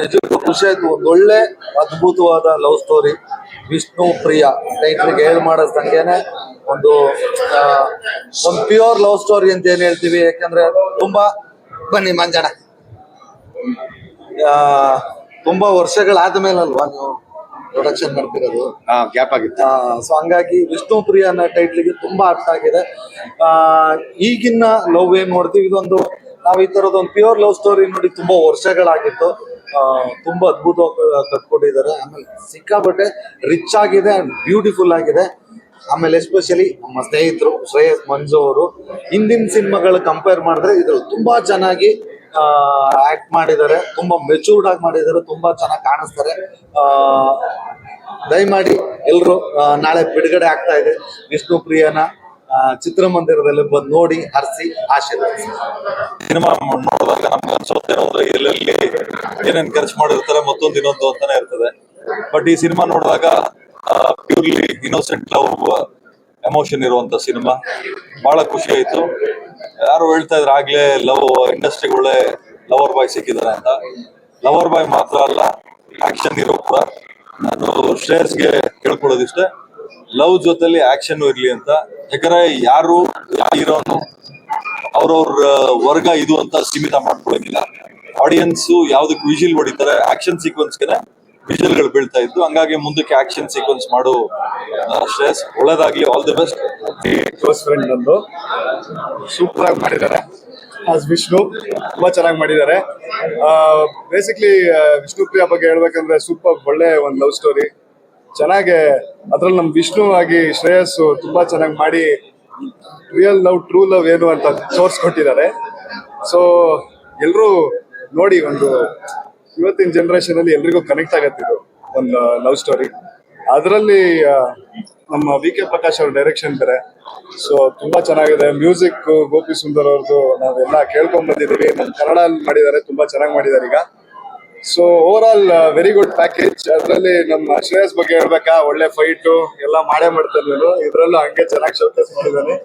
ನಿಜಕ್ಕೂ ಖುಷಿ ಆಯ್ತು. ಒಂದು ಒಳ್ಳೆ ಅದ್ಭುತವಾದ ಲವ್ ಸ್ಟೋರಿ. ವಿಷ್ಣು ಪ್ರಿಯ ಟೈಟ್ಲಿಗೆ ಹೇಳ್ ಮಾಡಿದಂಗೆನೆ ಒಂದು ಒಂದು ಪ್ಯೂರ್ ಲವ್ ಸ್ಟೋರಿ ಅಂತ ಏನ್ ಹೇಳ್ತೀವಿ. ಯಾಕಂದ್ರೆ ತುಂಬಾ ಬನ್ನಿ ಮಂಜಣ್ಣ ತುಂಬಾ ವರ್ಷಗಳಾದ್ಮೇಲಲ್ವಾ ನೀವು ಪ್ರೊಡಕ್ಷನ್ ಮಾಡ್ತಿರೋದು, ಗ್ಯಾಪ್ ಆಗಿತ್ತು. ಸೊ ಹಂಗಾಗಿ ವಿಷ್ಣು ಪ್ರಿಯ ಅನ್ನೋ ಟೈಟ್ಲಿಗೆ ತುಂಬಾ ಅರ್ಥ ಆಗಿದೆ. ಈಗಿನ ಲವ್ ಏನ್ ನೋಡ್ತೀವಿ, ಇದೊಂದು ನಾವು ಈ ತರದೊಂದು ಪ್ಯೂರ್ ಲವ್ ಸ್ಟೋರಿ ನೋಡಿ ತುಂಬಾ ವರ್ಷಗಳಾಗಿತ್ತು. ತುಂಬಾ ಅದ್ಭುತವಾಗಿ ಕಟ್ಕೊಟ್ಟಿದ್ದಾರೆ. ಆಮೇಲೆ ಸಿಕ್ಕಾಪಟ್ಟೆ ರಿಚ್ ಆಗಿದೆ ಅಂಡ್ ಬ್ಯೂಟಿಫುಲ್ ಆಗಿದೆ. ಆಮೇಲೆ ಎಸ್ಪೆಷಲಿ ನಮ್ಮ ಸ್ನೇಹಿತರು ಶ್ರೇಯಸ್ ಮಂಜು ಅವರು ಹಿಂದಿನ ಸಿನಿಮಾಗಳು ಕಂಪೇರ್ ಮಾಡಿದ್ರೆ ಇದು ತುಂಬಾ ಚೆನ್ನಾಗಿ ಆಕ್ಟ್ ಮಾಡಿದ್ದಾರೆ. ತುಂಬಾ ಮೆಚೂರ್ಡ್ ಆಗಿ ಮಾಡಿದ್ದಾರೆ. ತುಂಬಾ ಚೆನ್ನಾಗಿ ಕಾಣಿಸ್ತಾರೆ. ದಯಮಾಡಿ ಎಲ್ರು ನಾಳೆ ಬಿಡುಗಡೆ ಆಗ್ತಾ ಇದೆ ವಿಷ್ಣು ಪ್ರಿಯನ ಚಿತ್ರಮಂದಿರದಲ್ಲಿ ಬಂದು ನೋಡಿ, ಹರಿಸಿ, ಆಶೀರ್ವದಿಸಿ. ಸಿನಿಮಾ ನೋಡಿದಾಗ ನಮ್ಗೆ ಅನ್ಸುತ್ತೆ ಎಲ್ಲೆಲ್ಲಿ ಏನೇನ್ ಖರ್ಚು ಮಾಡಿರ್ತಾರೆ ಮತ್ತೊಂದು ಇನ್ನೊಂದು ಅಂತಾನೆ ಇರ್ತದೆ. ಬಟ್ ಈ ಸಿನಿಮಾ ನೋಡಿದಾಗ ಪ್ಯೂರ್ಲಿ ಇನ್ನೋಸೆಂಟ್ ಲವ್ ಎಮೋಷನ್ ಇರುವಂತ ಸಿನಿಮಾ. ಬಹಳ ಖುಷಿ ಆಯ್ತು. ಯಾರು ಹೇಳ್ತಾ ಇದ್ರು ಆಗ್ಲೇ ಲವ್ ಇಂಡಸ್ಟ್ರಿಗೆ ಒಳ್ಳೆ ಲವರ್ ಬಾಯ್ ಸಿಕ್ಕಿದ್ದಾರೆ ಅಂತ. ಲವರ್ ಬಾಯ್ ಮಾತ್ರ ಅಲ್ಲ, ಆಕ್ಷನ್ ಹೀರೋ ಕೂಡ. ನಾನು ಶ್ರೇಯಸ್ಗೆ ಕೇಳ್ಕೊಳ್ಳೋದಿಷ್ಟೇ, ಲವ್ ಜೊತೆಲಿ ಆಕ್ಷನ್ ಇರ್ಲಿ ಅಂತ. ಯಾಕಂದ್ರೆ ಯಾರು ಹೀರೋನು ಅವ್ರವ್ರ ವರ್ಗ ಇದು ಅಂತ ಸೀಮಿತ ಮಾಡ್ಕೊಳಂಗಿಲ್ಲ. ಆಡಿಯನ್ಸ್ ಯಾವ್ದಕ್ ವಿಷಲ್ ಹೊಡಿತಾರೆ, ಆಕ್ಷನ್ ಸೀಕ್ವೆನ್ಸ್ಗೆ ವಿಷಲ್ಗಳು ಬೀಳ್ತಾ ಇದ್ದು. ಹಂಗಾಗಿ ಮುಂದಕ್ಕೆ ಆಕ್ಷನ್ ಸೀಕ್ವೆನ್ಸ್ ಮಾಡು ಶ್ರೇಯಸ್, ಒಳ್ಳೇದಾಗ್ಲಿ, all the best. Close friend ಒಂದು ಸೂಪರ್ ಆಗಿ ಮಾಡಿದ್ದಾರೆ. ಆಸ್ ವಿಷ್ಣು ತುಂಬಾ ಚೆನ್ನಾಗಿ ಮಾಡಿದ್ದಾರೆ. ಬೇಸಿಕ್ಲಿ ವಿಷ್ಣು ಪ್ರಿಯಾ ಬಗ್ಗೆ ಹೇಳ್ಬೇಕಂದ್ರೆ ಸೂಪರ್ ಒಳ್ಳೆ ಒಂದು ಲವ್ ಸ್ಟೋರಿ. ಚೆನ್ನಾಗೆ ಅದ್ರಲ್ಲಿ ನಮ್ ವಿಷ್ಣು ಆಗಿ ಶ್ರೇಯಸ್ ತುಂಬಾ ಚೆನ್ನಾಗಿ ಮಾಡಿ ರಿಯಲ್ ಲವ್, ಟ್ರೂ ಲವ್ ಏನು ಅಂತ ತೋರಿಸ್ಕೊಟ್ಟಿದ್ದಾರೆ. ಸೊ ಎಲ್ರು ನೋಡಿ, ಒಂದು ಇವತ್ತಿನ ಜನರೇಷನ್ ಅಲ್ಲಿ ಎಲ್ರಿಗೂ ಕನೆಕ್ಟ್ ಆಗತ್ತಿದ್ದು ಒಂದು ಲವ್ ಸ್ಟೋರಿ. ಅದರಲ್ಲಿ ನಮ್ಮ ವಿ.ಕೆ. ಪ್ರಕಾಶ್ ಅವ್ರ ಡೈರೆಕ್ಷನ್ ಬೇರೆ. ಸೊ ತುಂಬಾ ಚೆನ್ನಾಗಿದೆ. ಮ್ಯೂಸಿಕ್ ಗೋಪಿ ಸುಂದರ್ ಅವ್ರದ್ದು ನಾವೆಲ್ಲ ಕೇಳ್ಕೊಂಡ್ ಬಂದಿದ್ದೀವಿ. ನಮ್ಮ ಕನ್ನಡಲ್ಲಿ ಮಾಡಿದ್ದಾರೆ, ತುಂಬಾ ಚೆನ್ನಾಗಿ ಮಾಡಿದ್ದಾರೆ ಈಗ. So over all very good package. ಅದರಲ್ಲಿ ನಮ್ಮ ಶ್ರೇಯಸ್ ಬಗ್ಗೆ ಹೇಳ್ಬೇಕಾ, ಒಳ್ಳೆ ಫೈಟು ಎಲ್ಲ ಮಾಡೇ ಮಾಡ್ತಾನೆ ನಾನು. ಇದ್ರಲ್ಲೂ ಹಂಗೆ ಚೆನ್ನಾಗಿ ಶೋಕೇಸ್ ಮಾಡಿದ್ದಾನೆ.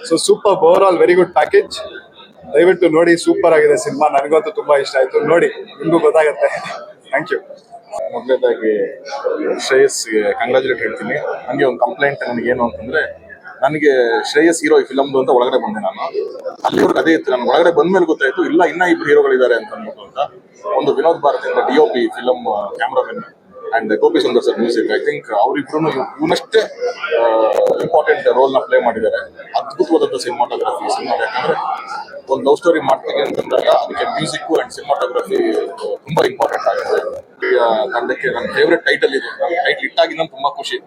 So super, over all very good package. ದಯವಿಟ್ಟು ನೋಡಿ, ಸೂಪರ್ ಆಗಿದೆ ಸಿನಿಮಾ. ನನಗಂತೂ ತುಂಬಾ ಇಷ್ಟ ಆಯ್ತು. ನೋಡಿ, ನಿಮ್ಗೂ ಗೊತ್ತಾಗತ್ತೆ. Thank you. ಮೊದಲನೇದಾಗಿ ಶ್ರೇಯಸ್ಗೆ ಕಂಗ್ರಾಚುಲೇಟ್ ಹೇಳ್ತೀನಿ. ನನಗೆ ಒಂದು ಕಂಪ್ಲೇಂಟ್ ನನಗೇನು ಅಂತಂದ್ರೆ, ನನಗೆ ಶ್ರೇಯಸ್ ಹೀರೋ ಈ ಫಿಲಮ್ದು ಅಂತ ಒಳಗಡೆ ಬಂದೆ ನಾನು. ಅಲ್ಲಿವರೆಗೂ ಅದೇ ಇತ್ತು. ನಾನು ಒಳಗಡೆ ಬಂದ ಮೇಲೆ ಗೊತ್ತಾಯ್ತು ಇಲ್ಲ ಇನ್ನ ಇಬ್ರು ಹೀರೋಗಳಿದ್ದಾರೆ ಅಂತ ಅಂದ್ಬಿಟ್ಟು ಅಂತ. ಒಂದು ವಿನೋದ್ ಭಾರತಿ ಅಂತ DOP film cameraman and Gopi Sundar sir music. I think ಅವರಿಬ್ರು ಇವನಷ್ಟೇ ಇಂಪಾರ್ಟೆಂಟ್ ರೋಲ್ ನ ಪ್ಲೇ ಮಾಡಿದ್ದಾರೆ. ಅದ್ಭುತವಾದಂಥ ಸಿನಿಮಾಟೋಗ್ರಫಿ ಸಿನಿಮಾ. ಯಾಕಂದ್ರೆ ಒಂದು ಲವ್ ಸ್ಟೋರಿ ಮಾಡ್ತೀವಿ ಅಂತಂದಾಗ ಅದಕ್ಕೆ ಮ್ಯೂಸಿಕ್ ಅಂಡ್ ಸಿನಿಮಾಟೋಗ್ರಫಿ ತುಂಬಾ ಇಂಪಾರ್ಟೆಂಟ್ ಆಗುತ್ತೆ. ತಂಡಕ್ಕೆ ನನ್ನ ಫೇವ್ರೆಟ್ ಟೈಟಲ್ ಇದು. ಟೈಟಲ್ ಇಟ್ಟಾಗಿಂದ ತುಂಬಾ ಖುಷಿ.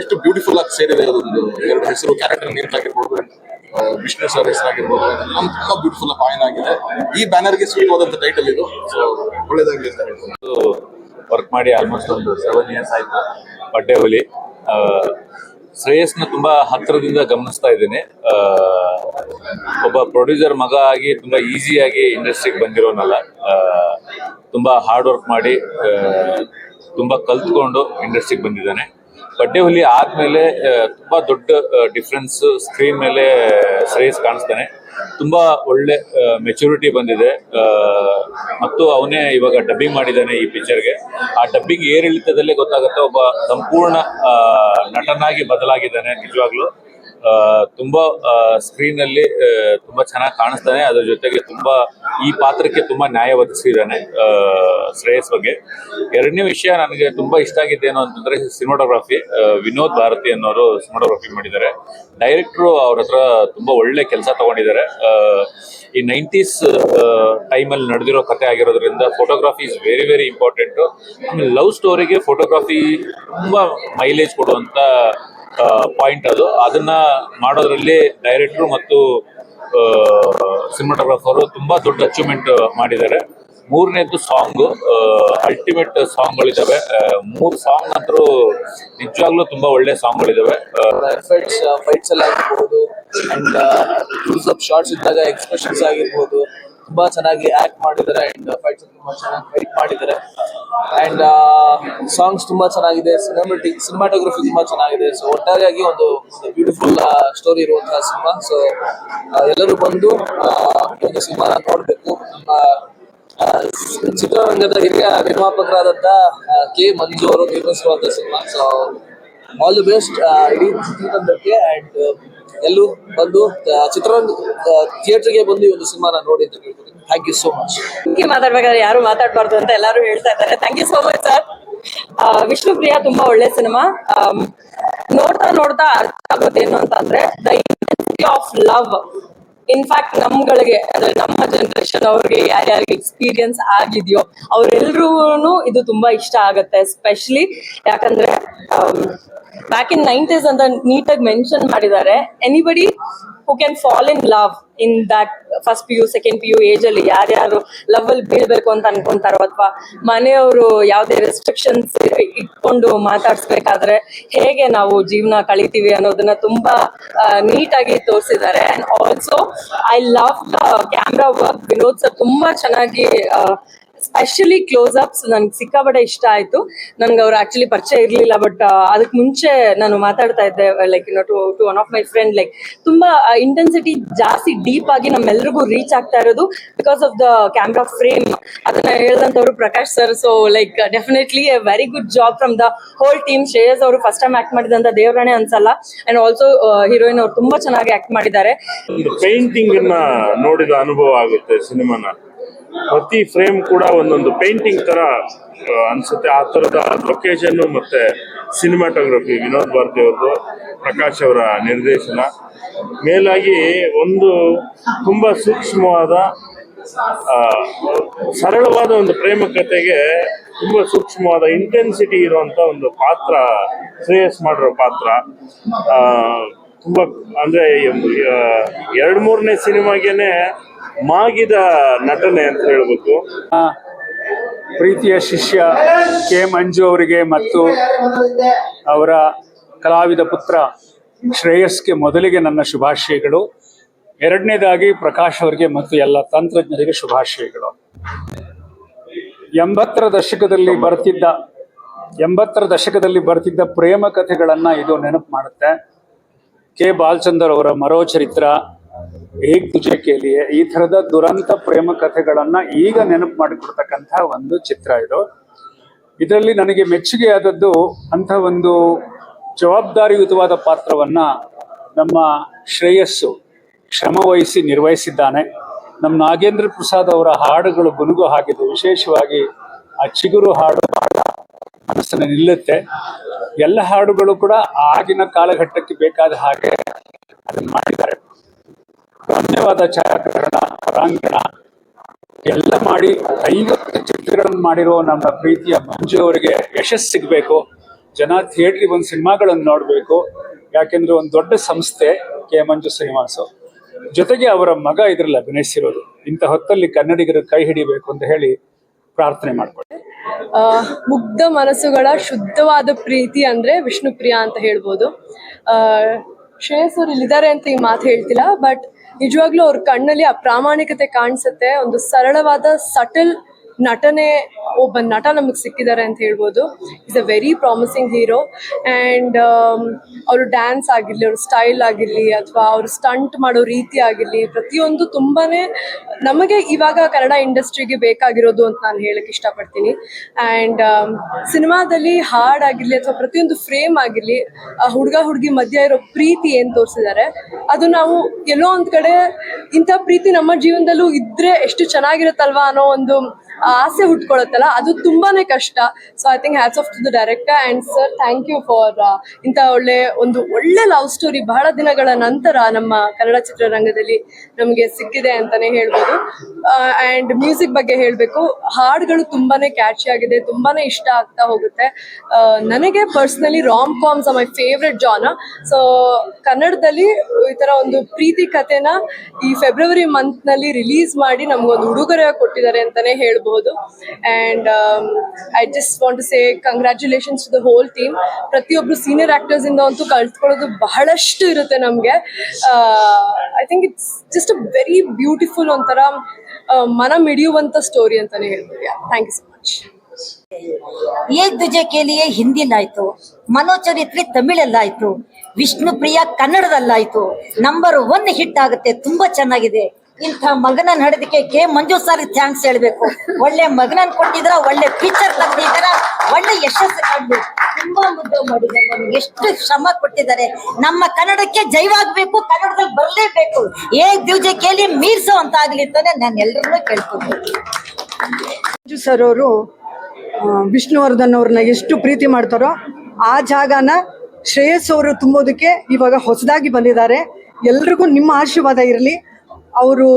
ಎಷ್ಟು ಬ್ಯೂಟಿಫುಲ್ ಆಗಿ ಸೇರಿದೆ. ಅದೊಂದು ಎರಡು ಹೆಸರು, ಕ್ಯಾರೆಕ್ಟರ್ ನೀಟಾಗಿರ್ಬೋದು, ವಿಷ್ಣು ಸರ್ ಹೆಸರಾಗಿರ್ಬೋದು, ನಮ್ಗೆ ತುಂಬಾ ಬ್ಯೂಟಿಫುಲ್ ಆಗಿ ಆಯ್ನ್ ಆಗಿದೆ. ಈ ಬ್ಯಾನರ್ಗೆ ಸೂಕ್ತವಾದಂಥ ಟೈಟಲ್ ಇದು. ಸೊ ಒಳ್ಳೇದಾಗಲಿ ಅಂತ ಹೇಳ್ಬೋದು. ವರ್ಕ್ ಮಾಡಿ ಆಲ್ಮೋಸ್ಟ್ ಒಂದು 7 years ಆಯ್ತು. ಬಡ್ಡೆ ಹುಲಿ ಶ್ರೇಯಸ್ನ ತುಂಬಾ ಹತ್ತಿರದಿಂದ ಗಮನಿಸ್ತಾ ಇದ್ದೀನಿ. ಒಬ್ಬ ಪ್ರೊಡ್ಯೂಸರ್ ಮಗ ಆಗಿ ತುಂಬಾ ಈಸಿಯಾಗಿ ಇಂಡಸ್ಟ್ರಿಗೆ ಬಂದಿರೋನಲ್ಲ. ತುಂಬಾ ಹಾರ್ಡ್ ವರ್ಕ್ ಮಾಡಿ ತುಂಬಾ ಕಲ್ತ್ಕೊಂಡು ಇಂಡಸ್ಟ್ರಿಗೆ ಬಂದಿದ್ದಾನೆ. ಬಡ್ಡೆ ಹುಲಿ ಆದ್ಮೇಲೆ ತುಂಬಾ ದೊಡ್ಡ ಡಿಫ್ರೆನ್ಸ್ ಸ್ಕ್ರೀನ್ ಮೇಲೆ ಶ್ರೇಯಸ್ ಕಾಣಿಸ್ತಾನೆ. ತುಂಬಾ ಒಳ್ಳೆ ಮೆಚುರಿಟಿ ಬಂದಿದೆ. ಮತ್ತು ಅವನೇ ಇವಾಗ ಡಬ್ಬಿಂಗ್ ಮಾಡಿದ್ದಾನೆ ಈ ಪಿಕ್ಚರ್ಗೆ. ಆ ಡಬ್ಬಿಂಗ್ ಏರಿಳಿತದಲ್ಲೇ ಗೊತ್ತಾಗುತ್ತೆ ಒಬ್ಬ ಸಂಪೂರ್ಣ ನಟನಾಗಿ ಬದಲಾಗಿದ್ದಾನೆ ನಿಜವಾಗ್ಲು. ತುಂಬಾ ಸ್ಕ್ರೀನ್ ಅಲ್ಲಿ ತುಂಬಾ ಚೆನ್ನಾಗಿ ಕಾಣಿಸ್ತಾನೆ. ಅದ್ರ ಜೊತೆಗೆ ತುಂಬಾ ಈ ಪಾತ್ರಕ್ಕೆ ತುಂಬಾ ನ್ಯಾಯ ಒದಗಿಸಿದ್ದಾನೆ ಶ್ರೇಯಸ್ ಬಗ್ಗೆ. ಎರಡನೇ ವಿಷಯ ನನಗೆ ತುಂಬಾ ಇಷ್ಟ ಆಗಿದ್ದೇನು ಅಂತಂದ್ರೆ ಸಿನಿಮಾಟೋಗ್ರಫಿ. ವಿನೋದ್ ಭಾರತಿ ಅನ್ನೋರು ಸಿನಿಮಾಟೋಗ್ರಫಿ ಮಾಡಿದ್ದಾರೆ. ಡೈರೆಕ್ಟ್ರು ಅವ್ರ ಹತ್ರ ತುಂಬಾ ಒಳ್ಳೆ ಕೆಲಸ ತಗೊಂಡಿದ್ದಾರೆ. ಈ 90s ಟೈಮಲ್ಲಿ ನಡೆದಿರೋ ಕತೆ ಆಗಿರೋದ್ರಿಂದ photography is very very important. ಆಮೇಲೆ ಲವ್ ಸ್ಟೋರಿಗೆ ಫೋಟೋಗ್ರಫಿ ತುಂಬಾ ಮೈಲೇಜ್ ಕೊಡುವಂತ ಪಾಯಿಂಟ್ ಅದು. ಅದನ್ನ ಮಾಡೋದ್ರಲ್ಲಿ ಡೈರೆಕ್ಟ್ರು ಮತ್ತು ಸಿನಿಮಾಟೋಗ್ರಾಫರು ತುಂಬಾ ದೊಡ್ಡ ಅಚೀವ್ಮೆಂಟ್ ಮಾಡಿದ್ದಾರೆ. ಮೂರನೇದು ಸಾಂಗ್, ಅಲ್ಟಿಮೇಟ್ ಸಾಂಗ್ಗಳಿದಾವೆ. 3 ಸಾಂಗ್ ಅಂತೂ ನಿಜವಾಗ್ಲೂ ತುಂಬಾ ಒಳ್ಳೆ ಸಾಂಗ್ಗಳಿದಾವೆ. ಫೈಟ್ಸ್ ಎಲ್ಲ ಆಗಿರ್ಬೋದು ಅಂಡ್ ಯೂಸ್ ಆಫ್ ಶಾರ್ಟ್ಸ್ ಇದ್ದಾಗ ಎಕ್ಸ್ಪ್ರೆಷನ್ಸ್ ಆಗಿರ್ಬೋದು ತುಂಬಾ ಚೆನ್ನಾಗಿ ಆಕ್ಟ್ ಮಾಡಿದ್ದಾರೆ. ಅಂಡ್ ಫೈಟ್ಸ್ ತುಂಬಾ ಚೆನ್ನಾಗಿ ಫೈಟ್ ಮಾಡಿದ್ದಾರೆ. ಅಂಡ್ ಸಾಂಗ್ಸ್ ತುಂಬಾ ಚೆನ್ನಾಗಿದೆ. ಸಿನಿಮಾಟೋಗ್ರಫಿ ತುಂಬಾ ಚೆನ್ನಾಗಿದೆ. ಸೊ ಒಟ್ಟಾರೆಯಾಗಿ ಒಂದು ಬ್ಯೂಟಿಫುಲ್ ಸ್ಟೋರಿ ಇರುವಂತಹ ಸಿನಿಮಾ. ಸೊ ಎಲ್ಲರೂ ಬಂದು ಒಂದು ಸಿನಿಮಾನ ನೋಡ್ಬೇಕು. ನಮ್ಮ ಚಿತ್ರರಂಗದ ಹಿರಿಯ ನಿರ್ಮಾಪಕರಾದಂತ ಕೆ ಮಂಜು ಅವರು ನಿರ್ಮಿಸಿರುವಂತ cinema. So all the best ಇಡೀ ಚಿತ್ರತಂಡಕ್ಕೆ. ಅಂಡ್ ಎಲ್ಲೂ ಬಂದು ಚಿತ್ರರಂಗ ಥಿಯೇಟರ್ಗೆ ಬಂದು ಈ ಒಂದು ಸಿನಿಮಾನ ನೋಡಿ ಅಂತ ಕೇಳ್ತೀನಿ. Thank you so much. ಮಾತಾಡ್ಬೇಕಾದ್ರೆ ಯಾರು ಮಾತಾಡ್ಬಾರ್ದು ಅಂತ ಎಲ್ಲರೂ ಹೇಳ್ತಾ ಇದ್ದಾರೆ. Thank you so much sir. Vishnu Priya ತುಂಬಾ ಒಳ್ಳೆ ಸಿನಿಮಾ. ನೋಡ್ತಾ ಅರ್ಥ ಆಗೋದೇನು ಅಂತಂದ್ರೆ the intensity of love. In fact ನಮ್ಗಳಿಗೆ ಅಂದ್ರೆ ನಮ್ಮ ಜನರೇಷನ್ ಅವ್ರಿಗೆ ಯಾರ್ಯಾರಿಗೆ ಎಕ್ಸ್ಪೀರಿಯನ್ಸ್ ಆಗಿದೆಯೋ ಅವ್ರೆಲ್ರೂ ಇದು ತುಂಬಾ ಇಷ್ಟ ಆಗತ್ತೆ. ಎಸ್ಪೆಷಲಿ ಯಾಕಂದ್ರೆ ಬ್ಯಾಕ್ ಇನ್ 90s ಅಂತ ನೀಟಾಗಿ ಮೆನ್ಷನ್ ಮಾಡಿದ್ದಾರೆ. Anybody who can fall in love in that first PU second PU age ಅಲ್ಲಿ ಯಾರ್ಯಾರು ಲವ್ ಅಲ್ಲಿ ಬೀಳ್ಬೇಕು ಅಂತ ಅನ್ಕೊಂತಾರೋ ಅಥವಾ ಮನೆಯವರು ಯಾವುದೇ ರೆಸ್ಟ್ರಿಕ್ಷನ್ಸ್ ಇಟ್ಕೊಂಡು ಮಾತಾಡ್ಸ್ಬೇಕಾದ್ರೆ ಹೇಗೆ ನಾವು ಜೀವನ ಕಳಿತೀವಿ ಅನ್ನೋದನ್ನ ತುಂಬಾ ನೀಟಾಗಿ ತೋರಿಸಿದ್ದಾರೆ. And also I love the camera work. Vinod sir ತುಂಬಾ ಚೆನ್ನಾಗಿ ಸ್ಪೆಷಲಿ ಕ್ಲೋಸ್ ಅಪ್ಸ್ ನನ್ಗೆ ಸಿಕ್ಕಾಪಟ್ಟೆ ಇಷ್ಟ ಆಯ್ತು. ನನ್ಗೆ ಅವ್ರು ಆಕ್ಚುಲಿ ಪರಿಚಯ ಇರ್ಲಿಲ್ಲ, ಬಟ್ ಅದಕ್ಕೆ ಮುಂಚೆ ನಾನು ಮಾತಾಡ್ತಾ ಇದ್ದೆ like to one of my friend. Like ತುಂಬಾ ಇಂಟೆನ್ಸಿಟಿ ಜಾಸ್ತಿ ಡೀಪ್ ಆಗಿ ನಮ್ಮೆಲ್ರಿಗೂ ರೀಚ್ ಆಗ್ತಾ ಇರೋದು because of the camera frame. ಅದನ್ನ ಹೇಳ್ದಂತವ್ರು Prakash sir. So like definitely a very good job from the whole team. Shreyas ಅವರು ಫಸ್ಟ್ ಟೈಮ್ ಆಕ್ಟ್ ಮಾಡಿದಂತ ದೇವರಾಣೆ ಅನ್ಸಲ್ಲ. ಅಂಡ್ ಆಲ್ಸೋ ಹೀರೋಯಿನ್ ಅವ್ರು ತುಂಬಾ ಚೆನ್ನಾಗಿ ಆಕ್ಟ್ ಮಾಡಿದ್ದಾರೆ. ಒಂದು ಪೇಂಟಿಂಗ್ ಅನ್ನ ನೋಡಿದ ಅನುಭವ ಆಗುತ್ತೆ ಸಿನಿಮಾನ. ಪ್ರತಿ ಫ್ರೇಮ್ ಕೂಡ ಒಂದೊಂದು ಪೇಂಟಿಂಗ್ ತರ ಅನ್ಸುತ್ತೆ. ಆ ತರದ ಲೊಕೇಶನ್ ಮತ್ತೆ ಸಿನಿಮಾಟೋಗ್ರಫಿ ವಿನೋದ್ ಭಾರತಿ ಅವ್ರದ್ದು, ಪ್ರಕಾಶ್ ಅವರ ನಿರ್ದೇಶನ. ಮೇಲಾಗಿ ಒಂದು ತುಂಬಾ ಸೂಕ್ಷ್ಮವಾದ ಸರಳವಾದ ಒಂದು ಪ್ರೇಮ ಕಥೆಗೆ ತುಂಬಾ ಸೂಕ್ಷ್ಮವಾದ ಇಂಟೆನ್ಸಿಟಿ ಇರುವಂತ ಒಂದು ಪಾತ್ರ ಶ್ರೇಯಸ್ ಮಾಡಿರೋ ಪಾತ್ರ. ತುಂಬಾ ಅಂದ್ರೆ 2-3ನೇ ಸಿನಿಮಾಗೆನೆ ಮಾಗಿದ ನಟನೆ ಅಂತ ಹೇಳ್ಬೇಕು. ಪ್ರೀತಿಯ ಶಿಷ್ಯ ಕೆ ಮಂಜು ಅವರಿಗೆ ಮತ್ತು ಅವರ ಕಲಾವಿದ ಪುತ್ರ ಶ್ರೇಯಸ್ಗೆ ಮೊದಲಿಗೆ ನನ್ನ ಶುಭಾಶಯಗಳು. ಎರಡನೇದಾಗಿ ಪ್ರಕಾಶ್ ಅವರಿಗೆ ಮತ್ತು ಎಲ್ಲ ತಂತ್ರಜ್ಞರಿಗೆ ಶುಭಾಶಯಗಳು. 80ರ ದಶಕದಲ್ಲಿ ಬರ್ತಿದ್ದ ಪ್ರೇಮ ಕಥೆಗಳನ್ನ ಇದು ನೆನಪು ಮಾಡುತ್ತೆ. ಕೆ ಬಾಲಚಂದರ್ ಅವರ ಮರೋ ಚರಿತ್ರ, ಏಕ್ ತುಜೆ ಕೇಲಿಯೇ, ಈ ಥರದ ದುರಂತ ಪ್ರೇಮ ಕಥೆಗಳನ್ನ ಈಗ ನೆನಪು ಮಾಡಿಕೊಡ್ತಕ್ಕಂಥ ಒಂದು ಚಿತ್ರ ಇದು. ಇದರಲ್ಲಿ ನನಗೆ ಮೆಚ್ಚುಗೆ ಆದದ್ದು ಅಂಥ ಒಂದು ಜವಾಬ್ದಾರಿಯುತವಾದ ಪಾತ್ರವನ್ನ ನಮ್ಮ ಶ್ರೇಯಸ್ಸು ಶ್ರಮವಹಿಸಿ ನಿರ್ವಹಿಸಿದ್ದಾನೆ. ನಮ್ಮ ನಾಗೇಂದ್ರ ಪ್ರಸಾದ್ ಅವರ ಹಾಡುಗಳು ಗುನುಗು ಹಾಕಿದ್ದು, ವಿಶೇಷವಾಗಿ ಆ ಚಿಗುರು ಹಾಡು ಮನಸ್ಸನ್ನು ನಿಲ್ಲುತ್ತೆ. ಎಲ್ಲ ಹಾಡುಗಳು ಕೂಡ ಆಗಿನ ಕಾಲಘಟ್ಟಕ್ಕೆ ಬೇಕಾದ ಹಾಗೆ ಅದನ್ನು ಮಾಡಿದ್ದಾರೆ. ಧನ್ಯವಾದ. ಛಾಯಾಗ್ರಹಣ, ಹೊರಾಂಗಣ ಎಲ್ಲ ಮಾಡಿ 50 ಚಿತ್ರಗಳನ್ನು ಮಾಡಿರೋ ನಮ್ಮ ಪ್ರೀತಿಯ ಮಂಜು ಅವರಿಗೆ ಯಶಸ್ಸು ಸಿಗಬೇಕು. ಜನ ಥಿಯೇಟ್ರಿಗೆ ಒಂದು ಸಿನಿಮಾಗಳನ್ನು ನೋಡಬೇಕು. ಯಾಕೆಂದ್ರೆ ಒಂದು ದೊಡ್ಡ ಸಂಸ್ಥೆ ಕೆ ಮಂಜು ಸಿನಿಮಾಸು, ಜೊತೆಗೆ ಅವರ ಮಗ ಇದರಲ್ಲಿ ಅಭಿನಯಿಸಿರೋದು. ಇಂಥ ಹೊತ್ತಲ್ಲಿ ಕನ್ನಡಿಗರು ಕೈ ಹಿಡಿಬೇಕು ಅಂತ ಹೇಳಿ ಪ್ರಾರ್ಥನೆ ಮಾಡ್ಕೊಳ್ಳಿ. ಮುಗ್ಧ ಮನಸ್ಸುಗಳ ಶುದ್ಧವಾದ ಪ್ರೀತಿ ಅಂದ್ರೆ ವಿಷ್ಣು ಪ್ರಿಯ ಅಂತ ಹೇಳ್ಬೋದು. ಶ್ರೇಯಸ್ ಅವ್ರು ಇಲ್ಲಿದ್ದಾರೆ ಅಂತ ಈ ಮಾತು ಹೇಳ್ತಿಲ್ಲ, ಬಟ್ ನಿಜವಾಗ್ಲೂ ಅವ್ರ ಕಣ್ಣಲ್ಲಿ ಆ ಪ್ರಾಮಾಣಿಕತೆ ಕಾಣಿಸುತ್ತೆ. ಒಂದು ಸರಳವಾದ ಸಟಲ್ ನಟನೆ, ಒಬ್ಬ ನಟ ನಮಗೆ ಸಿಕ್ಕಿದ್ದಾರೆ ಅಂತ ಹೇಳ್ಬೋದು. Is a very promising hero. And ಅವರು ಡ್ಯಾನ್ಸ್ ಆಗಿರಲಿ, ಅವ್ರ ಸ್ಟೈಲ್ ಆಗಿರಲಿ, ಅಥವಾ ಅವರು ಸ್ಟಂಟ್ ಮಾಡೋ ರೀತಿ ಆಗಿರಲಿ, ಪ್ರತಿಯೊಂದು ತುಂಬಾ ನಮಗೆ ಇವಾಗ ಕನ್ನಡ ಇಂಡಸ್ಟ್ರಿಗೆ ಬೇಕಾಗಿರೋದು ಅಂತ ನಾನು ಹೇಳಕ್ಕೆ ಇಷ್ಟಪಡ್ತೀನಿ. ಆ್ಯಂಡ್ ಸಿನಿಮಾದಲ್ಲಿ ಹಾಡಾಗಿರಲಿ ಅಥವಾ ಪ್ರತಿಯೊಂದು ಫ್ರೇಮ್ ಆಗಿರಲಿ, ಹುಡುಗ ಹುಡುಗಿ ಮಧ್ಯ ಇರೋ ಪ್ರೀತಿ ಏನು ತೋರಿಸಿದ್ದಾರೆ, ಅದು ನಾವು ಎಲ್ಲೋ ಒಂದು ಕಡೆ ಇಂಥ ಪ್ರೀತಿ ನಮ್ಮ ಜೀವನದಲ್ಲೂ ಇದ್ರೆ ಎಷ್ಟು ಚೆನ್ನಾಗಿರುತ್ತಲ್ವಾ ಅನ್ನೋ ಒಂದು ಆಸೆ ಹುಟ್ಕೊಳತ್ತಲ್ಲ, ಅದು ತುಂಬಾನೇ ಕಷ್ಟ. So I think hats off to the director and sir, thank you for ಇಂಥ ಒಳ್ಳೆ ಲವ್ ಸ್ಟೋರಿ ಬಹಳ ದಿನಗಳ ನಂತರ ನಮ್ಮ ಕನ್ನಡ ಚಿತ್ರರಂಗದಲ್ಲಿ ನಮಗೆ ಸಿಕ್ಕಿದೆ ಅಂತಾನೆ ಹೇಳ್ಬೋದು. ಆ್ಯಂಡ್ ಮ್ಯೂಸಿಕ್ ಬಗ್ಗೆ ಹೇಳಬೇಕು, ಹಾಡುಗಳು ತುಂಬಾನೇ ಕ್ಯಾಚಿ ಆಗಿದೆ, ತುಂಬಾನೇ ಇಷ್ಟ ಆಗ್ತಾ ಹೋಗುತ್ತೆ. ನನಗೆ personally rom coms my favourite genre. So ಕನ್ನಡದಲ್ಲಿ ಈ ಥರ ಒಂದು ಪ್ರೀತಿ ಕಥೆನ ಈ ಫೆಬ್ರವರಿ ಮಂತ್ನಲ್ಲಿ ರಿಲೀಸ್ ಮಾಡಿ ನಮಗೊಂದು ಉಡುಗೊರೆ ಕೊಟ್ಟಿದ್ದಾರೆ ಅಂತಾನೆ ಹೇಳ್ಬೋದು. And I just want to say congratulations to the whole team. ಪ್ರತಿಯೊಬ್ರು ಸೀನಿಯರ್ ಆಕ್ಟರ್ಸ್ ಇಂದ ಅಂತೂ ಕಲ್ತ್ಕೊಳ್ಳೋದು ಬಹಳಷ್ಟು ಇರುತ್ತೆ ನಮಗೆ. I think it's just a very beautiful, ಒಂಥರ ಮನ ಮಿಡಿಯುವಂತ ಸ್ಟೋರಿ ಅಂತಾನೆ ಹೇಳ್ಬೋದು. Thank you so much. Ek Duje Keliye ಹಿಂದಿಲಾಯ್ತು, ಮನೋಚರಿತ್ರೆ ತಮಿಳಲ್ಲಾಯ್ತು, ವಿಷ್ಣು ಪ್ರಿಯ ಕನ್ನಡದಲ್ಲಾಯ್ತು. ನಂಬರ್ 1 ಹಿಟ್ ಆಗುತ್ತೆ, ತುಂಬಾ ಚೆನ್ನಾಗಿದೆ. ಇಂಥ ಮಗನ ನಡೆದಕ್ಕೆ ಕೆ ಮಂಜು ಸರ್ ಥ್ಯಾಂಕ್ಸ್ ಹೇಳ್ಬೇಕು. ಒಳ್ಳೆ ಮಗನನ್ನ ಕೊಟ್ಟಿದ್ರ, ಒಳ್ಳೆ ಪಿಕ್ಚರ್ ತೆಗ್ದಿದಾರ, ಒಳ್ಳೆ ಯಶಸ್ಸು ಕಾಣ್ಬೇಕು. ತುಂಬಾ ಮುದ್ದು ಮಾಡಿದ್ದಾರೆ, ನನಗೆ ಎಷ್ಟು ಶ್ರಮ ಕೊಟ್ಟಿದ್ದಾರೆ. ನಮ್ಮ ಕನ್ನಡಕ್ಕೆ ಜೈವಾಗ್ಬೇಕು, ಕನ್ನಡದಲ್ಲಿ ಬರ್ಲೇಬೇಕು. ದಿವಸ ಕೇಳಿ ಮೀರ್ಸೋ ಅಂತ ಆಗ್ಲಿ ಅಂತಾನೆ ನಾನು ಎಲ್ಲರನ್ನೂ ಕೇಳ್ಕೊತೀನಿ. ಮಂಜು ಸರ್ ಅವರು ವಿಷ್ಣುವರ್ಧನ್ ಅವ್ರನ್ನ ಎಷ್ಟು ಪ್ರೀತಿ ಮಾಡ್ತಾರೋ ಆ ಜಾಗನ ಶ್ರೇಯಸ್ ಅವರು ತುಂಬೋದಕ್ಕೆ ಇವಾಗ ಹೊಸದಾಗಿ ಬಂದಿದ್ದಾರೆ. ಎಲ್ರಿಗೂ ನಿಮ್ಮ ಆಶೀರ್ವಾದ ಇರಲಿ. ಅವರು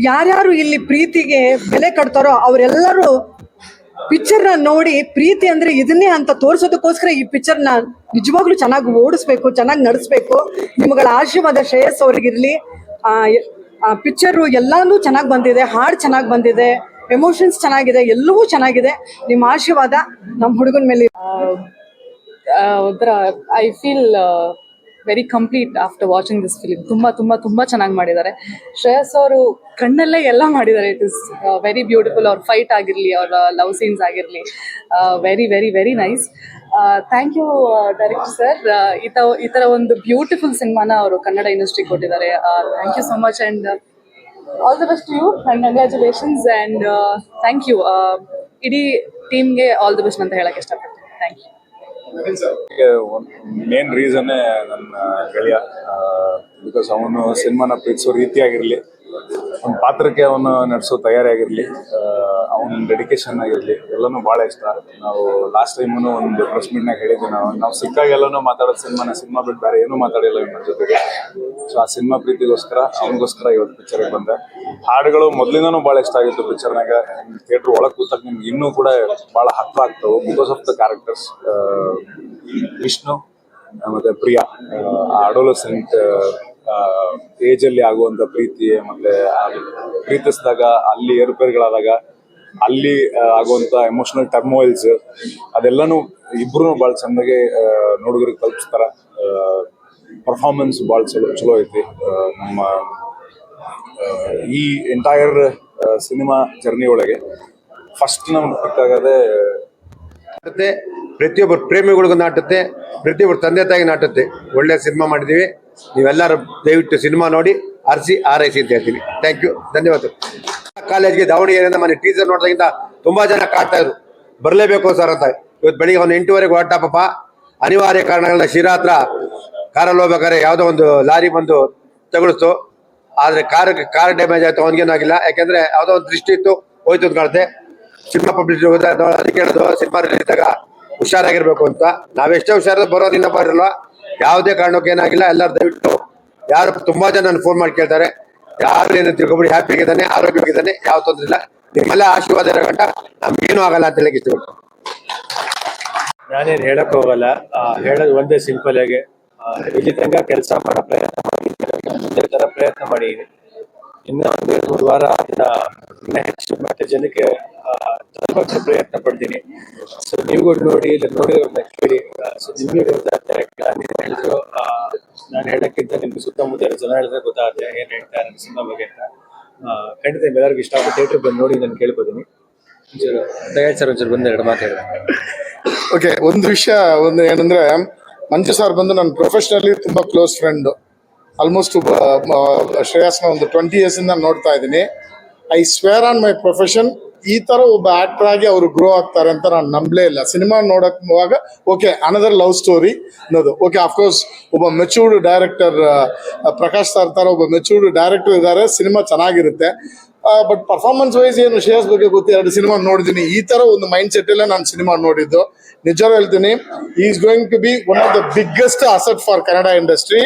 ಯಾರ್ಯಾರು ಇಲ್ಲಿ ಪ್ರೀತಿಗೆ ಬೆಲೆ ಕಟ್ತಾರೋ ಅವರೆಲ್ಲರೂ ಪಿಕ್ಚರ್ನ ನೋಡಿ ಪ್ರೀತಿ ಅಂದ್ರೆ ಇದನ್ನೇ ಅಂತ ತೋರಿಸೋದಕ್ಕೋಸ್ಕರ ಈ ಪಿಕ್ಚರ್ನ ನಿಜವಾಗ್ಲೂ ಚೆನ್ನಾಗಿ ಓಡಿಸ್ಬೇಕು, ಚೆನ್ನಾಗಿ ನಡೆಸ್ಬೇಕು. ನಿಮ್ಗಳ ಆಶೀರ್ವಾದ ಶ್ರೇಯಸ್ ಅವ್ರಿಗಿರ್ಲಿ. ಆ ಪಿಕ್ಚರು ಎಲ್ಲಾನು ಚೆನ್ನಾಗಿ ಬಂದಿದೆ, ಹಾಡು ಚೆನ್ನಾಗಿ ಬಂದಿದೆ, ಎಮೋಷನ್ಸ್ ಚೆನ್ನಾಗಿದೆ, ಎಲ್ಲವೂ ಚೆನ್ನಾಗಿದೆ. ನಿಮ್ಮ ಆಶೀರ್ವಾದ ನಮ್ಮ ಹುಡುಗನ ಮೇಲೆ. ಒಂಥರ I feel very complete after watching this film. ತುಂಬ ಚೆನ್ನಾಗಿ ಮಾಡಿದ್ದಾರೆ. ಶ್ರೇಯಸ್ ಅವರು ಕಣ್ಣಲ್ಲೇ ಎಲ್ಲ ಮಾಡಿದ್ದಾರೆ. It is very beautiful. ಅವ್ರ ಫೈಟ್ ಆಗಿರಲಿ, ಅವರ ಲವ್ ಸೀನ್ಸ್ ಆಗಿರಲಿ, very very very nice. Thank you director sir. ಈ ಥರ ಒಂದು ಬ್ಯೂಟಿಫುಲ್ ಸಿನಿಮಾನ ಅವರು ಕನ್ನಡ ಇಂಡಸ್ಟ್ರಿ ಕೊಟ್ಟಿದ್ದಾರೆ. Thank you so much and all the best to you and congratulations and thank you. ಇಡೀ ಟೀಮ್ಗೆ ಆಲ್ ದ ಬೆಸ್ಟ್ ಅಂತ ಹೇಳಕ್ಕೆ ಇಷ್ಟಪಡ್ತೀನಿ. Thank you. ಮೇನ್ ರೀಸನ್ನೇ ನನ್ನ ಗೆಳೆಯ. ಬಿಕಾಸ್ ಅವನು ಸಿನಿಮಾನ ಪ್ರೀತಿಸೋ ರೀತಿ ಆಗಿರಲಿ, ಒಂದು ಪಾತ್ರಕ್ಕೆ ಅವನು ನಡೆಸೋ ತಯಾರಿ ಆಗಿರಲಿ, ಅವನ ಡೆಡಿಕೇಶನ್ ಆಗಿರಲಿ, ಎಲ್ಲನೂ ಭಾಳ ಇಷ್ಟ. ನಾವು ಲಾಸ್ಟ್ ಟೈಮೂ ಒಂದು ಪ್ರೆಸ್ ಮೀಟ್ನಾಗ ಹೇಳಿದ್ವಿ, ನಾವು ಸಿಕ್ಕಾಗೆಲ್ಲನೂ ಮಾತಾಡೋದು ಸಿನಿಮಾ ಬಿಟ್ಟು ಬೇರೆ ಏನೂ ಮಾತಾಡಿಲ್ಲ ಇವನ ಜೊತೆಗೆ. ಸೊ ಆ ಸಿನಿಮಾ ಪ್ರೀತಿಗೋಸ್ಕರ ಅವನಿಗೋಸ್ಕರ ಇವತ್ತು ಪಿಕ್ಚರ್ಗೆ ಬಂದೆ. ಹಾಡುಗಳು ಮೊದಲಿಂದನೂ ಭಾಳ ಇಷ್ಟ ಆಗಿತ್ತು ಪಿಕ್ಚರ್ನಾಗ. ಥಿಯೇಟ್ರ್ ಒಳಗೆ ಕೂತಾಗ ನಿಮ್ಗೆ ಇನ್ನೂ ಕೂಡ ಭಾಳ ಹತ್ರ ಆಗ್ತವೆ because of the characters. Vishnu ಮತ್ತು ಪ್ರಿಯಾ, ಅಡೋಲಸೆಂಟ್ ಏಜಲ್ಲಿ ಆಗುವಂಥ ಪ್ರೀತಿ, ಮತ್ತು ಪ್ರೀತಿಸಿದಾಗ ಅಲ್ಲಿ ಏರುಪೇರುಗಳಾದಾಗ ಅಲ್ಲಿ ಆಗುವಂಥ ಎಮೋಷನಲ್ ಟರ್ಮೋಯಿಲ್ಸ್, ಅದೆಲ್ಲನೂ ಇಬ್ಬರೂ ಭಾಳ ಚೆಂದಾಗಿ ನೋಡುಗರಿಗೆ ತಲುಪಿಸ್ತಾರೆ. ಪರ್ಫಾರ್ಮೆನ್ಸ್ ಭಾಳ ಚಲೋ ಐತಿ. ನಮ್ಮ ಈ ಎಂಟೈರ್ ಸಿನಿಮಾ ಜರ್ನಿ ಒಳಗೆ ಫಸ್ಟ್ ನಮ್ಗೆ ಬೇಕಾಗದೆ ಪ್ರತಿಯೊಬ್ಬರು ಪ್ರೇಮಿಗಳಿಗೂ ನಾಟುತ್ತೆ, ಪ್ರತಿಯೊಬ್ಬರು ತಂದೆ ತಾಯಿಗೆ ನಾಟುತ್ತೆ. ಒಳ್ಳೆ ಸಿನಿಮಾ ಮಾಡಿದ್ದೀವಿ. ನೀವೆಲ್ಲರೂ ದಯವಿಟ್ಟು ಸಿನಿಮಾ ನೋಡಿ ಆರೈಸಿ ಅಂತ ಹೇಳ್ತೀನಿ. ಥ್ಯಾಂಕ್ ಯು, ಧನ್ಯವಾದ. ಕಾಲೇಜ್ಗೆ ದಾವಣಗೆರೆಯಿಂದ ಮನೆ ಟೀಚರ್ ನೋಡಿದಾಗಿಂದ ತುಂಬಾ ಜನ ಕಾಡ್ತಾ ಇದ್ರು, ಬರಲೇಬೇಕು ಸರ್ ಅಂತ. ಇವತ್ತು ಬೆಳಿಗ್ಗೆ ಒಂದು 8:15 ಹೊರಟ ಪಾಪ. ಅನಿವಾರ್ಯ ಕಾರಣಗಳನ್ನ ಶಿರಾ ಹತ್ರ ಕಾರಲ್ಲಿ ಹೋಗ್ಬೇಕಾದ್ರೆ ಯಾವುದೋ ಒಂದು ಲಾರಿ ಬಂದು ತಗುಳಿಸ್ತು. ಆದ್ರೆ ಕಾರ್ ಡ್ಯಾಮೇಜ್ ಆಯ್ತು, ಅವನಿಗೇನಾಗಿಲ್ಲ. ಯಾಕೆಂದ್ರೆ ಯಾವುದೋ ಒಂದು ದೃಷ್ಟಿ ಇತ್ತು, ಹೋಯ್ತು ಅಂತ ಕಾಣುತ್ತೆ. ಸಿನಿಮಾ ಪಬ್ಲಿಸಿಟಿ ಅದಕ್ಕೆ ಹೇಳೋದು, ಸಿನಿಮಾ ರಿಲೀಸ್ ಇದ್ದಾಗ ಹುಷಾರಾಗಿರ್ಬೇಕು ಅಂತ. ನಾವೆಷ್ಟೇ ಹುಷಾರಾದ್ರೆ ಬರೋದಿಲ್ಲ ಬರಲ್ಲ, ಯಾವುದೇ ಕಾರಣಕ್ಕೂ ಏನಾಗಿಲ್ಲ. ಎಲ್ಲರೂ ದಯವಿಟ್ಟು, ಯಾರು ತುಂಬಾ ಜನ ನನ್ನ ಫೋನ್ ಮಾಡಿ ಕೇಳ್ತಾರೆ, ಯಾರು ಏನು ತಿಳ್ಕೊಬಿಡಿ, ಹ್ಯಾಪಿಯಾಗಿದ್ದಾನೆ, ಆರೋಗ್ಯವಾಗಿದ್ದಾನೆ, ಯಾವ ತೊಂದರೆ ಇಲ್ಲ. ನಿಮ್ಮೆಲ್ಲ ಆಶೀರ್ವಾದ ಇರೋ ಗಂಟ ನಮ್ಗೇನು ಆಗಲ್ಲ ಅಂತ ಹೇಳಕ್ಕೆ ಇಷ್ಟಪಡ್ತೀನಿ. ನಾನೇನು ಹೇಳಕ್ ಹೋಗಲ್ಲ, ಹೇಳೋದು ಒಂದೇ ಸಿಂಪಲ್ ಆಗಿ, ಇಲ್ಲಿ ತನಕ ಕೆಲಸ ಮಾಡೋ ಪ್ರಯತ್ನ ಮಾಡಿದ್ದೀನಿ. ಇನ್ನು 1-2 ವಾರ ಅದನ್ನ ಹೆಚ್ಚು ಮತ್ತೆ ಜನಕ್ಕೆ ತಲುಪಕ್ಕೆ ಪ್ರಯತ್ನ ಪಡ್ತೀನಿ. ಸೊ ನೀವು ನೋಡಿ, ಇಲ್ಲ ನೋಡಿರೋದನ್ನ ಕೇಳಿ. ಸೊ ನಿಮಗೆ ಗೊತ್ತಾಗ್ತಾರೆ, ಹೇಳಿದ್ರು ನಾನು ಹೇಳಕ್ಕಿಂತ ನಿಮ್ಗೆ ಸುತ್ತಮುತ್ತ ಜನ ಹೇಳಿದ್ರೆ ಗೊತ್ತಾಗುತ್ತೆ ಏನ್ ಹೇಳ್ತಾರೆ ನನ್ನ ಸಿನಿಮಾ ಬಗ್ಗೆ ಅಂತ. ಖಂಡಿತ ಎಲ್ಲರಿಗೂ ಇಷ್ಟ ಆಗುತ್ತೆ. ಥಿಯೇಟ್ರಿಗೆ ಬಂದು ನೋಡಿ ನಾನು ಕೇಳ್ಬೋದೀನಿ. ಸರ್ ಒಂಚೂರು ಬಂದು 2 ಮಾತು ಹೇಳಿದೆ. ಓಕೆ, ಒಂದು ವಿಷಯ ಏನಂದ್ರೆ, ಮಂಜು ಸರ್ ಬಂದು ನನ್ನ ಪ್ರೊಫೆಷನಲಿ ತುಂಬಾ ಕ್ಲೋಸ್ ಫ್ರೆಂಡ್. ಆಲ್ಮೋಸ್ಟ್ ಶ್ರೇಯಸ್ನ ಒಂದು 20 years ಇಂದ ನೋಡ್ತಾ ಇದ್ದೀನಿ. I square on my profession, ಈ ತರ ಒಬ್ಬ ಆಕ್ಟರ್ ಆಗಿ ಅವರು ಗ್ರೋ ಆಗ್ತಾರೆ ಅಂತ ನಾನು ನಂಬಲೇ ಇಲ್ಲ. ಸಿನಿಮಾ ನೋಡಕ್ ಹೋಗುವಾಗ ಓಕೆ ಅನದರ್ ಲವ್ ಸ್ಟೋರಿ ಅನ್ನೋದು ಓಕೆ. ಅಫ್ಕೋರ್ಸ್ ಒಬ್ಬ ಮೆಚೂರ್ಡ್ ಡೈರೆಕ್ಟರ್ ಪ್ರಕಾಶ್ ಸರ್ ತರ ಒಬ್ಬ ಮೆಚೂರ್ಡ್ ಡೈರೆಕ್ಟರ್ ಇದ್ದಾರೆ, ಸಿನಿಮಾ ಚೆನ್ನಾಗಿರುತ್ತೆ. ಬಟ್ ಪರ್ಫಾರ್ಮೆನ್ಸ್ ವೈಸ್ ಏನು ಶ್ರೇಯಸ್ ಬಗ್ಗೆ ಗೊತ್ತು, 2 ಸಿನಿಮಾ ನೋಡಿದ್ದೀನಿ. ಈ ತರ ಒಂದು ಮೈಂಡ್ ಸೆಟ್ ಅಲ್ಲೇ ನಾನು ಸಿನಿಮಾ ನೋಡಿದ್ದು. ನಿಜ ಹೇಳ್ತೀನಿ, is going to be one of the biggest asset for Kannada industry.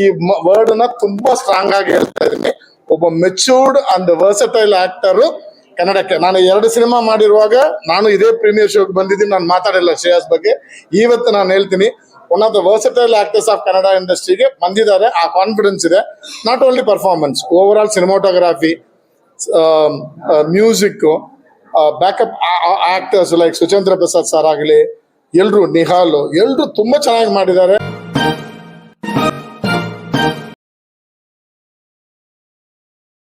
ಈ ವರ್ಡ್ ನ ತುಂಬಾ ಸ್ಟ್ರಾಂಗ್ ಆಗಿ ಹೇಳ್ತಾ ಇದ್ದೀನಿ. ಒಬ್ಬ ಮೆಚೂರ್ಡ್ ಅಂಡ್ ವರ್ಸಟೈಲ್ ಆಕ್ಟರ್ ಕನ್ನಡಕ್ಕೆ. ನಾನು 2 ಸಿನಿಮಾ ಮಾಡಿರುವಾಗ ನಾನು ಇದೇ ಪ್ರೀಮಿಯರ್ ಶೋಗೆ ಬಂದಿದ್ದೀನಿ, ನಾನು ಮಾತಾಡಿಲ್ಲ ಶ್ರೇಯಸ್ ಬಗ್ಗೆ. ಇವತ್ತು ನಾನು ಹೇಳ್ತೀನಿ, one of the versatile actors of Kannada ಇಂಡಸ್ಟ್ರಿಗೆ ಬಂದಿದ್ದಾರೆ. ಆ ಕಾನ್ಫಿಡೆನ್ಸ್ ಇದೆ. Not only performance, over all cinematography, music, backup actors like Suchendra Prasad sir ಆಗಲಿ, ಎಲ್ರು ನಿಹಾಲ್, ಎಲ್ರು ತುಂಬಾ ಚೆನ್ನಾಗಿ ಮಾಡಿದ್ದಾರೆ.